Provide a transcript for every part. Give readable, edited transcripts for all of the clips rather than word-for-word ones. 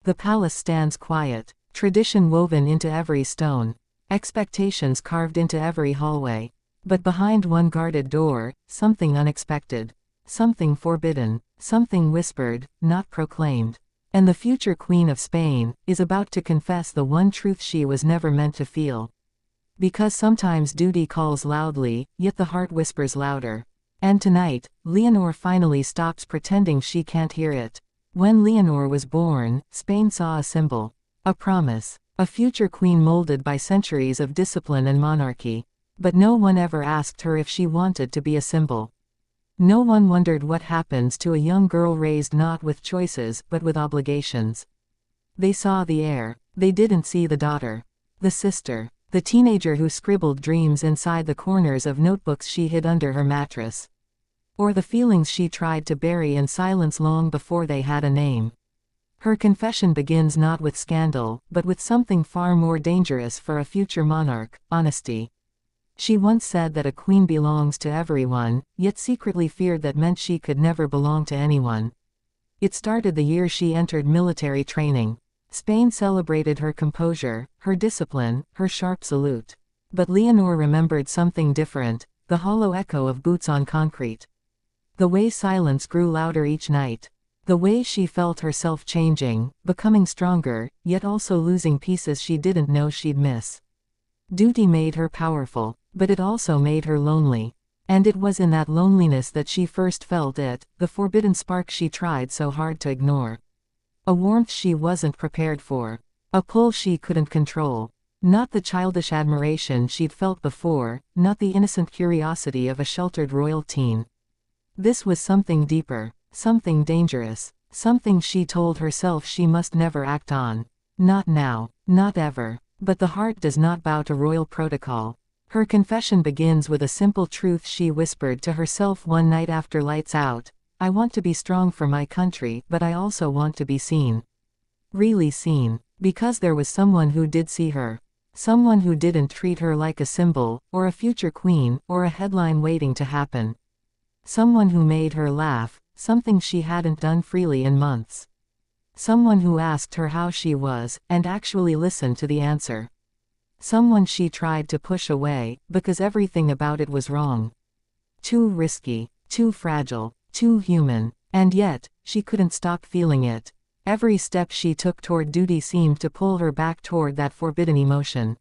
The palace stands quiet, tradition woven into every stone, expectations carved into every hallway. But behind one guarded door, something unexpected, something forbidden, something whispered, not proclaimed. And the future Queen of Spain is about to confess the one truth she was never meant to feel. Because sometimes duty calls loudly, yet the heart whispers louder. And tonight, Leonor finally stops pretending she can't hear it. When Leonor was born, Spain saw a symbol, a promise, a future queen molded by centuries of discipline and monarchy. But no one ever asked her if she wanted to be a symbol. No one wondered what happens to a young girl raised not with choices but with obligations. They saw the heir, they didn't see the daughter, the sister, the teenager who scribbled dreams inside the corners of notebooks she hid under her mattress. Or the feelings she tried to bury in silence long before they had a name. Her confession begins not with scandal, but with something far more dangerous for a future monarch: honesty. She once said that a queen belongs to everyone, yet secretly feared that meant she could never belong to anyone. It started the year she entered military training. Spain celebrated her composure, her discipline, her sharp salute. But Leonor remembered something different: the hollow echo of boots on concrete. The way silence grew louder each night. The way she felt herself changing, becoming stronger, yet also losing pieces she didn't know she'd miss. Duty made her powerful, but it also made her lonely. And it was in that loneliness that she first felt it, the forbidden spark she tried so hard to ignore. A warmth she wasn't prepared for. A pull she couldn't control. Not the childish admiration she'd felt before, not the innocent curiosity of a sheltered royal teen. This was something deeper, something dangerous, something she told herself she must never act on. Not now, not ever. But the heart does not bow to royal protocol. Her confession begins with a simple truth she whispered to herself one night after lights out: I want to be strong for my country, but I also want to be seen. Really seen. Because there was someone who did see her. Someone who didn't treat her like a symbol, or a future queen, or a headline waiting to happen. Someone who made her laugh, something she hadn't done freely in months. Someone who asked her how she was, and actually listened to the answer. Someone she tried to push away, because everything about it was wrong. Too risky, too fragile, too human. And yet, she couldn't stop feeling it. Every step she took toward duty seemed to pull her back toward that forbidden emotion.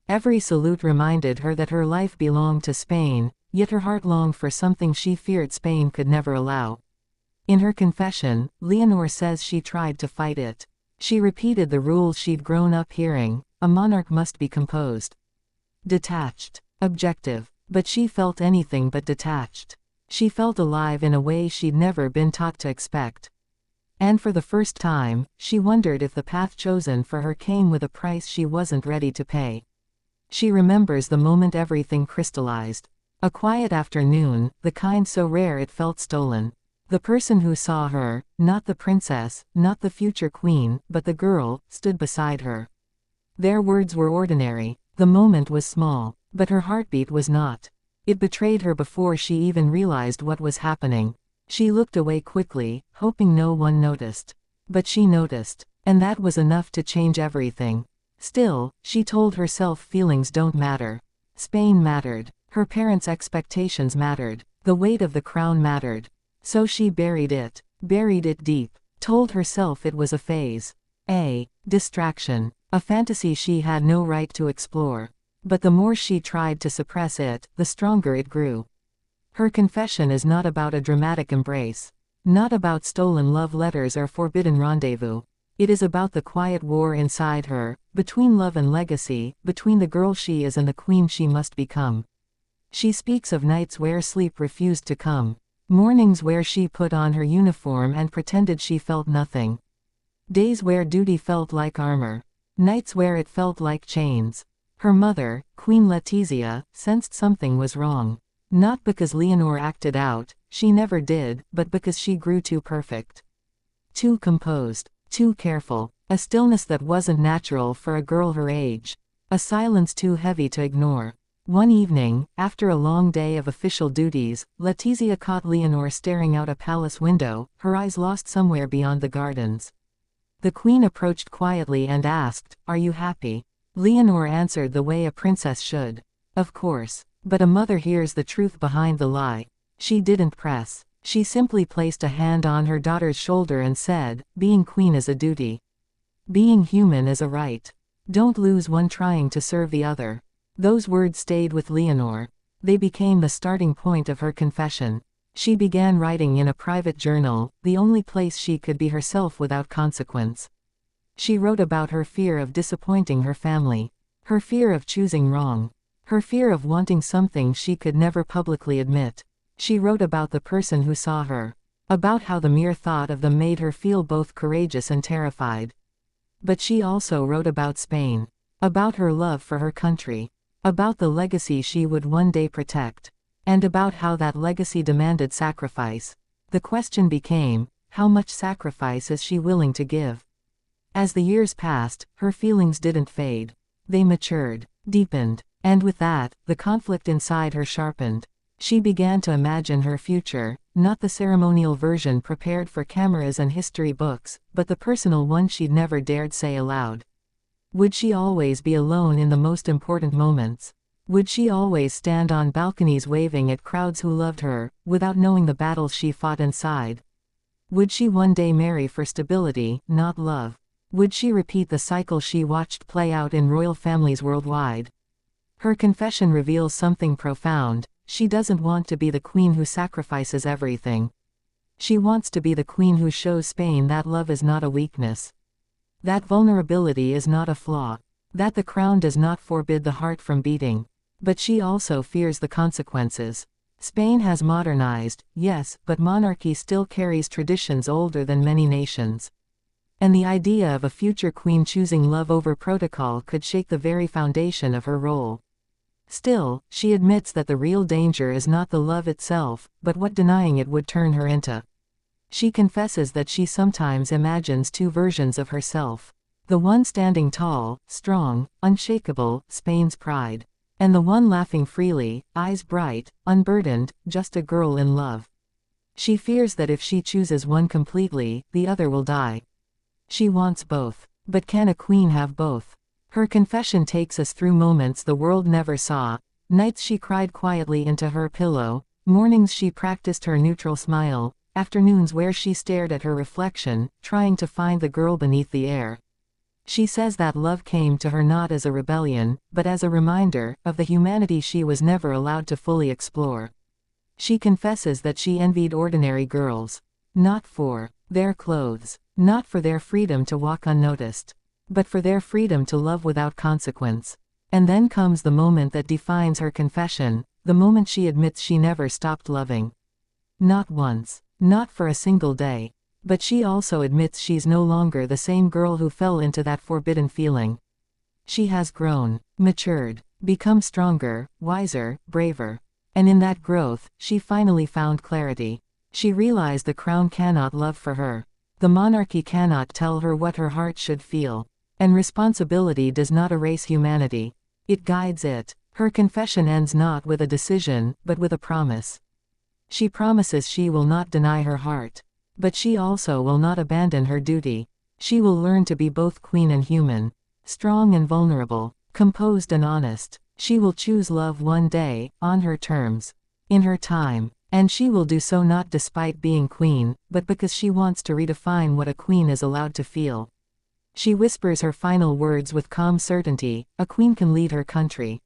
Every salute reminded her that her life belonged to Spain, yet her heart longed for something she feared Spain could never allow. In her confession, Leonor says she tried to fight it. She repeated the rules she'd grown up hearing: a monarch must be composed, detached, objective. But she felt anything but detached. She felt alive in a way she'd never been taught to expect. And for the first time, she wondered if the path chosen for her came with a price she wasn't ready to pay. She remembers the moment everything crystallized. A quiet afternoon, the kind so rare it felt stolen. The person who saw her, not the princess, not the future queen, but the girl, stood beside her. Their words were ordinary. The moment was small. But her heartbeat was not. It betrayed her before she even realized what was happening. She looked away quickly, hoping no one noticed. But she noticed. And that was enough to change everything. Still, she told herself feelings don't matter. Spain mattered. Her parents' expectations mattered. The weight of the crown mattered. So she buried it deep, told herself it was a phase. A distraction. A fantasy she had no right to explore. But the more she tried to suppress it, the stronger it grew. Her confession is not about a dramatic embrace. Not about stolen love letters or forbidden rendezvous. It is about the quiet war inside her, between love and legacy, between the girl she is and the queen she must become. She speaks of nights where sleep refused to come. Mornings where she put on her uniform and pretended she felt nothing. Days where duty felt like armor. Nights where it felt like chains. Her mother, Queen Letizia, sensed something was wrong. Not because Leonor acted out, she never did, but because she grew too perfect. Too composed. Too careful. A stillness that wasn't natural for a girl her age. A silence too heavy to ignore. One evening, after a long day of official duties, Letizia caught Leonor staring out a palace window, her eyes lost somewhere beyond the gardens. The queen approached quietly and asked, "Are you happy?" Leonor answered the way a princess should. "Of course." But a mother hears the truth behind the lie. She didn't press. She simply placed a hand on her daughter's shoulder and said, "Being queen is a duty. Being human is a right. Don't lose one trying to serve the other." Those words stayed with Leonor. They became the starting point of her confession. She began writing in a private journal, the only place she could be herself without consequence. She wrote about her fear of disappointing her family, her fear of choosing wrong, her fear of wanting something she could never publicly admit. She wrote about the person who saw her, about how the mere thought of them made her feel both courageous and terrified. But she also wrote about Spain, about her love for her country, about the legacy she would one day protect, and about how that legacy demanded sacrifice. The question became, how much sacrifice is she willing to give? As the years passed, her feelings didn't fade. They matured, deepened, and with that, the conflict inside her sharpened. She began to imagine her future, not the ceremonial version prepared for cameras and history books, but the personal one she'd never dared say aloud. Would she always be alone in the most important moments? Would she always stand on balconies waving at crowds who loved her, without knowing the battles she fought inside? Would she one day marry for stability, not love? Would she repeat the cycle she watched play out in royal families worldwide? Her confession reveals something profound. She doesn't want to be the queen who sacrifices everything. She wants to be the queen who shows Spain that love is not a weakness, that vulnerability is not a flaw, that the crown does not forbid the heart from beating. But she also fears the consequences. Spain has modernized, yes, but monarchy still carries traditions older than many nations. And the idea of a future queen choosing love over protocol could shake the very foundation of her role. Still, she admits that the real danger is not the love itself, but what denying it would turn her into. She confesses that she sometimes imagines two versions of herself. The one standing tall, strong, unshakable, Spain's pride. And the one laughing freely, eyes bright, unburdened, just a girl in love. She fears that if she chooses one completely, the other will die. She wants both. But can a queen have both? Her confession takes us through moments the world never saw, nights she cried quietly into her pillow, mornings she practiced her neutral smile, afternoons where she stared at her reflection, trying to find the girl beneath the air. She says that love came to her not as a rebellion, but as a reminder of the humanity she was never allowed to fully explore. She confesses that she envied ordinary girls. Not for their clothes, not for their freedom to walk unnoticed, but for their freedom to love without consequence. And then comes the moment that defines her confession, the moment she admits she never stopped loving. Not once, not for a single day. But she also admits she's no longer the same girl who fell into that forbidden feeling. She has grown, matured, become stronger, wiser, braver. And in that growth, she finally found clarity. She realized the crown cannot love for her. The monarchy cannot tell her what her heart should feel. And responsibility does not erase humanity. It guides it. Her confession ends not with a decision, but with a promise. She promises she will not deny her heart. But she also will not abandon her duty. She will learn to be both queen and human, strong and vulnerable, composed and honest. She will choose love one day, on her terms, in her time. And she will do so not despite being queen, but because she wants to redefine what a queen is allowed to feel. She whispers her final words with calm certainty, a queen can lead her country.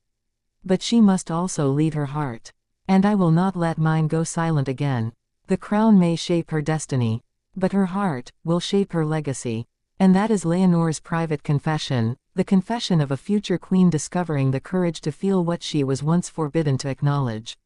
But she must also lead her heart. And I will not let mine go silent again. The crown may shape her destiny, but her heart will shape her legacy. And that is Leonor's private confession, the confession of a future queen discovering the courage to feel what she was once forbidden to acknowledge.